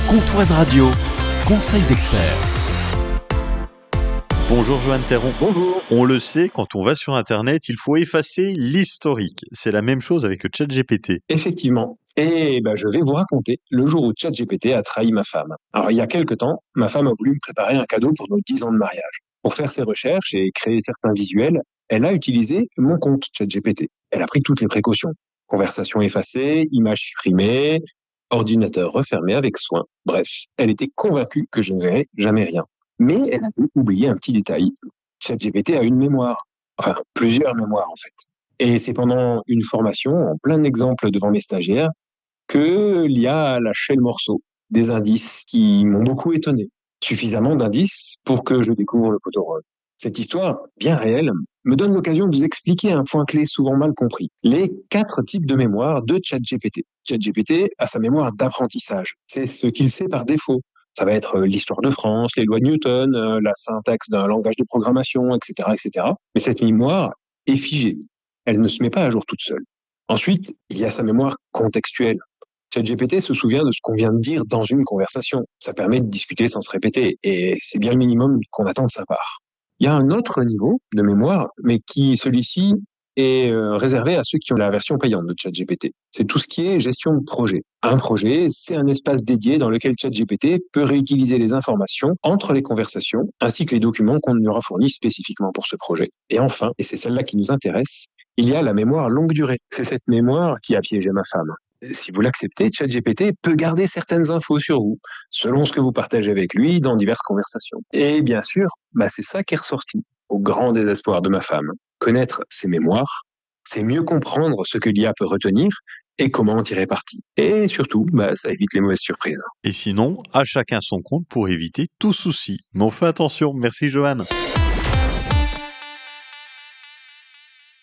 Comptoise Radio, conseil d'expert. Bonjour Joanne Théron. Bonjour. On le sait, quand on va sur Internet, il faut effacer l'historique. C'est la même chose avec le ChatGPT. Effectivement. Et je vais vous raconter le jour où ChatGPT a trahi ma femme. Alors, il y a quelque temps, ma femme a voulu me préparer un cadeau pour nos 10 ans de mariage. Pour faire ses recherches et créer certains visuels, elle a utilisé mon compte ChatGPT. Elle a pris toutes les précautions. Conversation effacée, images supprimées, ordinateur refermé avec soin. Bref, elle était convaincue que je ne verrais jamais rien. Mais elle a oublié un petit détail. ChatGPT a une mémoire. Enfin, plusieurs mémoires en fait. Et c'est pendant une formation, en plein exemple devant mes stagiaires, que l'IA a lâché le morceau. Des indices qui m'ont beaucoup étonné. Suffisamment d'indices pour que je découvre le poteau rose. Cette histoire, bien réelle, me donne l'occasion de vous expliquer un point clé souvent mal compris. Les 4 types de mémoire de ChatGPT. ChatGPT a sa mémoire d'apprentissage. C'est ce qu'il sait par défaut. Ça va être l'histoire de France, les lois de Newton, la syntaxe d'un langage de programmation, etc., etc. Mais cette mémoire est figée. Elle ne se met pas à jour toute seule. Ensuite, il y a sa mémoire contextuelle. ChatGPT se souvient de ce qu'on vient de dire dans une conversation. Ça permet de discuter sans se répéter, et c'est bien le minimum qu'on attend de sa part. Il y a un autre niveau de mémoire, mais qui, celui-ci, est réservé à ceux qui ont la version payante de ChatGPT. C'est tout ce qui est gestion de projet. Un projet, c'est un espace dédié dans lequel ChatGPT peut réutiliser les informations entre les conversations, ainsi que les documents qu'on lui aura fournis spécifiquement pour ce projet. Et enfin, et c'est celle-là qui nous intéresse, il y a la mémoire longue durée. C'est cette mémoire qui a piégé ma femme. Si vous l'acceptez, ChatGPT peut garder certaines infos sur vous, selon ce que vous partagez avec lui dans diverses conversations. Et bien sûr, c'est ça qui est ressorti, au grand désespoir de ma femme. Connaître ses mémoires, c'est mieux comprendre ce que l'IA peut retenir et comment en tirer parti. Et surtout, ça évite les mauvaises surprises. Et sinon, à chacun son compte pour éviter tout souci. Mais on fait attention. Merci Joanne.